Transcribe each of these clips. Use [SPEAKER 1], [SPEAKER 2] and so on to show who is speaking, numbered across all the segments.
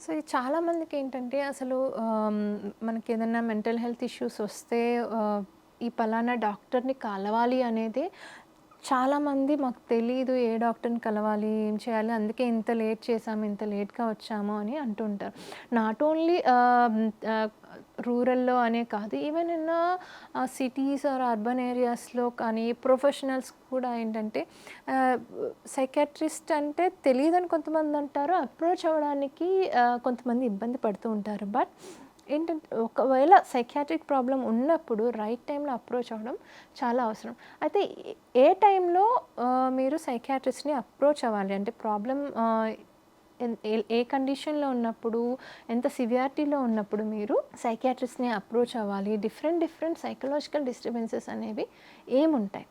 [SPEAKER 1] So, ఇది చాలామందికేంటంటే అసలు మనకేదన్నా mental health issues వస్తే ఈ పలానా డాక్టర్‌ని కలవాలి అనేదే చాలామంది మాకు తెలీదు ఏ డాక్టర్‌ని కలవాలి, ఏం చేయాలి, అందుకే ఇంత లేట్ చేశాము, ఇంత లేట్‌గా వచ్చాము అని అంటుంటారు. నాట్ ఓన్లీ రూరల్‌లో అనే కాదు, even in cities or urban ఏరియాస్‌లో కానీ ప్రొఫెషనల్స్ కూడా ఏంటంటే ఆహ్, సైకియాట్రిస్ట్ అంటే తెలీదని కొంతమందంటారు. అప్రోచ్ అవ్వడానికి కొంతమంది ఇబ్బంది పడుతూ ఉంటారు. బట్ ఏంటంటే ఒకవేళ సైకియాట్రిక్ ప్రాబ్లమ్ ఉన్నప్పుడు రైట్ టైంలో అప్రోచ్ అవ్వడం చాలా అవసరం. అయితే ఏ టైంలో మీరు సైకియాట్రిస్ట్‌ని అప్రోచ్ అవ్వాలి? అంటే ప్రాబ్లమ్ ఏ కండిషన్‌లో ఉన్నప్పుడు, ఎంత సివియారిటీలో ఉన్నప్పుడు మీరు సైకియాట్రిస్ట్‌ని అప్రోచ్ అవ్వాలి? డిఫరెంట్ సైకలాజికల్ డిస్టర్బెన్సెస్ అనేవి ఏముంటాయి?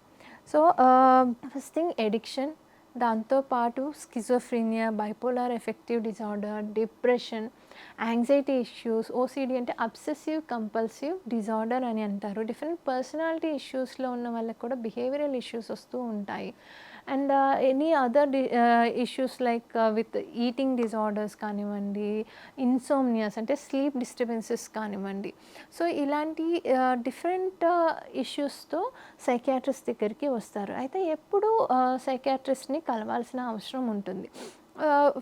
[SPEAKER 1] సో, ఫస్ట్ థింగ్ ఎడిక్షన్, దాంతో పాటు schizophrenia, bipolar effective disorder, depression, anxiety issues, OCD అంటే అబ్సెసివ్ కంపల్సివ్ డిజార్డర్ అని అంటారు. డిఫరెంట్ పర్సనాలిటీ ఇష్యూస్‌లో ఉన్న వాళ్ళకి కూడా బిహేవియరల్ ఇష్యూస్ వస్తూ ఉంటాయి. And any other issues like with eating disorders కానివ్వండి, ఇన్సోమ్నియాస్ అంటే స్లీప్ డిస్టర్బెన్సెస్ కానివ్వండి. సో, ఇలాంటి డిఫరెంట్ ఇష్యూస్‌తో సైకియాట్రిస్ట్ దగ్గరికి వస్తారు. అయితే ఎప్పుడు సైకియాట్రిస్ట్‌ని కలవాల్సిన అవసరం ఉంటుంది.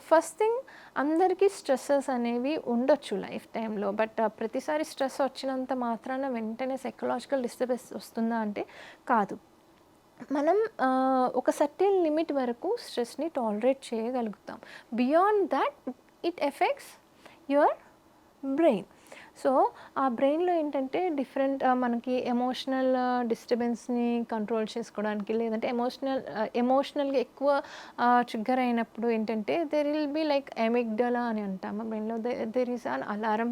[SPEAKER 1] ఫస్ట్ థింగ్, అందరికీ స్ట్రెసెస్ అనేవి ఉండొచ్చు లైఫ్ టైంలో. బట్ ప్రతిసారి స్ట్రెస్ వచ్చినంత మాత్రాన వెంటనే సైకలాజికల్ డిస్టర్బెన్స్ వస్తుందా అంటే కాదు. మనం ఒక సర్టెన్ లిమిట్ వరకు స్ట్రెస్‌ని టాలరేట్ చేయగలుగుతాం. Beyond thought it effects your brain. So, ఆ బ్రెయిన్‌లో ఏంటంటే డిఫరెంట్ మనకి ఎమోషనల్ డిస్టర్బెన్స్‌ని కంట్రోల్ చేసుకోవడానికి, లేదంటే ఎమోషనల్‌గా ఎక్కువ ట్రిగ్గర్ అయినప్పుడు ఏంటంటే there will be like amygdala అని అంటాము బ్రెయిన్‌లో. దేర్ ఈస్ అన్ అలారం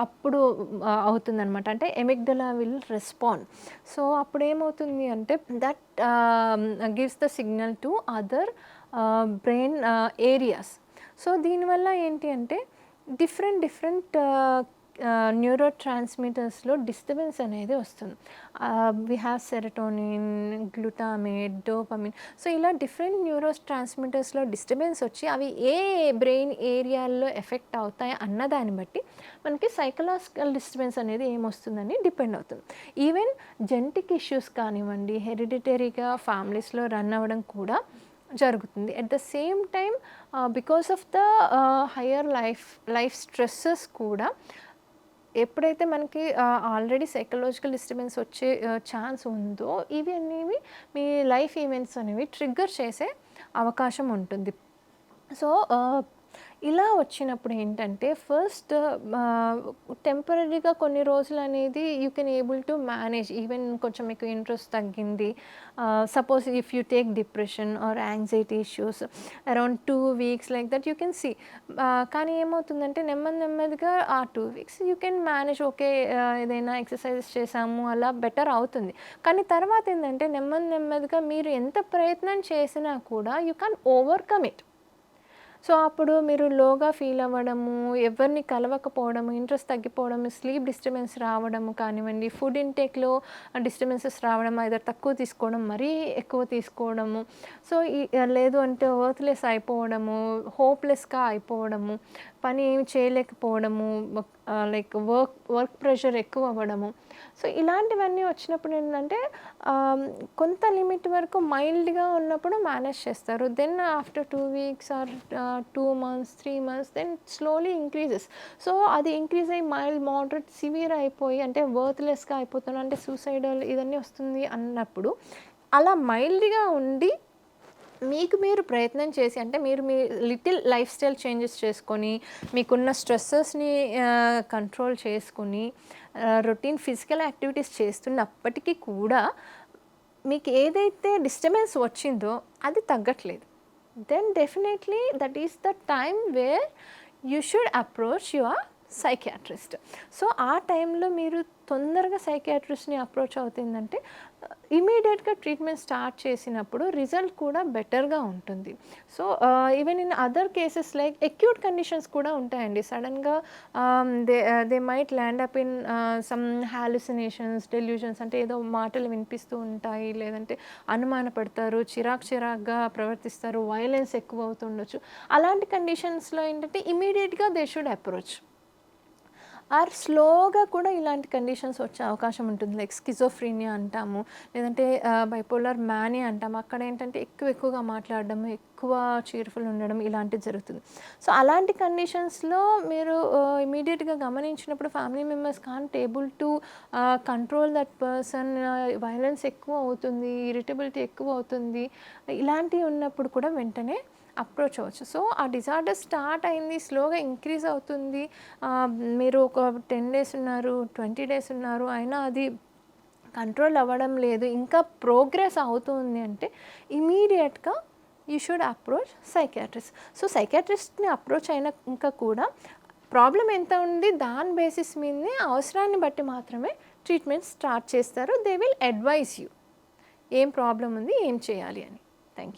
[SPEAKER 1] అప్పుడు అవుతుందనమాట. అంటే అమిగ్డలా విల్ రెస్పాండ్. సో, అప్పుడేమవుతుంది అంటే that gives the signal to other brain areas. So, దీనివల్ల ఏంటి అంటే డిఫరెంట్ న్యూరో ట్రాన్స్మిటర్స్‌లో డిస్టర్బెన్స్ అనేది వస్తుంది. We have serotonin, glutamate, dopamine. So, ఇలా డిఫరెంట్ న్యూరో ట్రాన్స్మిటర్స్‌లో డిస్టర్బెన్స్ వచ్చి అవి ఏ బ్రెయిన్ ఏరియాల్లో ఎఫెక్ట్ అవుతాయి అన్న దాన్ని బట్టి మనకి సైకలాజికల్ డిస్టర్బెన్స్ అనేది ఏమొస్తుందని డిపెండ్ అవుతుంది. ఈవెన్ జెనెటిక్ ఇష్యూస్ కానివ్వండి, హెరిడిటరీగా ఫ్యామిలీస్‌లో రన్ అవ్వడం కూడా జరుగుతుంది. At the same time because of the higher life stresses కూడా ఎప్పుడైతే మనకి ఆల్రెడీ సైకలాజికల్ డిస్టర్బెన్స్ వచ్చే ఛాన్స్ ఉందో, ఇవి అనేవి మీ లైఫ్ ఈవెంట్స్ అనేవి ట్రిగ్గర్ చేసే అవకాశం ఉంటుంది. సో, ఇలా వచ్చినప్పుడు ఏంటంటే ఫస్ట్ టెంపరరీగా కొన్ని రోజులనేది you can able to manage. Even కొంచెం మీకు ఇంట్రెస్ట్ తగ్గింది. Suppose if you take depression or anxiety issues around 2 weeks like that you can see. కానీ ఏమవుతుందంటే నెమ్మదిగా ఆ 2 weeks you can manage. Okay, ఏదైనా ఎక్సర్సైజెస్ చేసాము అలా బెటర్ అవుతుంది. కానీ తర్వాత ఏంటంటే నెమ్మదిగా మీరు ఎంత ప్రయత్నం చేసినా కూడా you can't overcome it. So, అప్పుడు మీరు లోగా ఫీల్ అవ్వడము, ఎవరిని కలవకపోవడము, ఇంట్రెస్ట్ తగ్గిపోవడము, స్లీప్ డిస్టర్బెన్స్ రావడము కానివ్వండి, ఫుడ్ ఇంటేక్‌లో డిస్టర్బెన్సెస్ రావడం, ఐదర్ తక్కువ తీసుకోవడం, మరీ ఎక్కువ తీసుకోవడము. సో, లేదు అంటే వర్త్‌లెస్ అయిపోవడము, హోప్‌లెస్‌గా అయిపోవడము, పని ఏమి చేయలేకపోవడము, లైక్ వర్క్ ప్రెషర్ ఎక్కువ అవ్వడము. సో, ఇలాంటివన్నీ వచ్చినప్పుడు ఏంటంటే కొంత లిమిట్ వరకు మైల్డ్‌గా ఉన్నప్పుడు మేనేజ్ చేస్తారు. Then after 2 weeks or 2 months, 3 months then slowly increases. So, అది ఇంక్రీజ్ అయ్యి మైల్డ్, మోడరేట్, సివియర్ అయిపోయి అంటే వర్త్‌లెస్‌గా అయిపోతున్నాను, అంటే సూసైడల్ ఇదన్నీ వస్తుంది అన్నప్పుడు అలా మైల్డ్‌గా ఉండి మీకు మీరు ప్రయత్నం చేసి, అంటే మీరు మీ లిటిల్ లైఫ్ స్టైల్ చేంజెస్ చేసుకొని, మీకున్న స్ట్రెసెస్‌ని కంట్రోల్ చేసుకొని, రొటీన్ ఫిజికల్ యాక్టివిటీస్ చేస్తున్నప్పటికీ కూడా మీకు ఏదైతే డిస్టర్బెన్స్ వచ్చిందో అది తగ్గట్లేదు. Then definitely that is the time where you should approach your psychiatrist. So, ఆ టైంలో మీరు తొందరగా సైకియాట్రిస్ట్‌ని అప్రోచ్ అవుతుందంటే ఇమ్మీడియేట్‌గా ట్రీట్మెంట్ స్టార్ట్ చేసినప్పుడు రిజల్ట్ కూడా బెటర్‌గా ఉంటుంది. So, even in other cases like acute conditions కూడా ఉంటాయండి. సడెన్‌గా they might land up in some hallucinations, delusions అంటే ఏదో మాటలు వినిపిస్తూ ఉంటాయి. లేదంటే అనుమానపడతారు, చిరాకుగా ప్రవర్తిస్తారు, వయలెన్స్ ఎక్కువ అవుతుండొచ్చు. అలాంటి కండిషన్స్‌లో ఏంటంటే ఇమ్మీడియేట్‌గా దే షుడ్ అప్రోచ్. ఆర్ స్లోగా కూడా ఇలాంటి కండిషన్స్ వచ్చే అవకాశం ఉంటుంది. లైక్ స్కిజోఫ్రీనియా అంటాము. లేదంటే బైపోలార్ మానియా అంటాము. అక్కడ ఏంటంటే ఎక్కువగా మాట్లాడడం, ఎక్కువ చీర్ఫుల్ ఉండడం ఇలాంటివి జరుగుతుంది. సో, అలాంటి కండిషన్స్‌లో మీరు ఇమ్మీడియేట్‌గా గమనించినప్పుడు family members can't able to control that person, violence ఎక్కువ అవుతుంది, ఇరిటబిలిటీ ఎక్కువ అవుతుంది. ఇలాంటివి ఉన్నప్పుడు కూడా వెంటనే అప్రోచ్ అవ్వచ్చు. సో, ఆ డిజార్డర్ స్టార్ట్ అయింది, స్లోగా ఇంక్రీజ్ అవుతుంది. మీరు ఒక 10 డేస్ ఉన్నారు, 20 డేస్ ఉన్నారు, అయినా అది కంట్రోల్ అవ్వడం లేదు, ఇంకా ప్రోగ్రెస్ అవుతుంది అంటే ఇమ్మీడియేట్‌గా you should approach psychiatrist. So, సైకియాట్రిస్ట్‌ని అప్రోచ్ అయినంక కూడా ప్రాబ్లమ్ ఎంత ఉంది దాని బేసిస్ మీదనే అవసరాన్ని బట్టి మాత్రమే ట్రీట్మెంట్ స్టార్ట్ చేస్తారు. దే విల్ అడ్వైజ్ యూ ఏం ప్రాబ్లమ్ ఉంది, ఏం చేయాలి అని.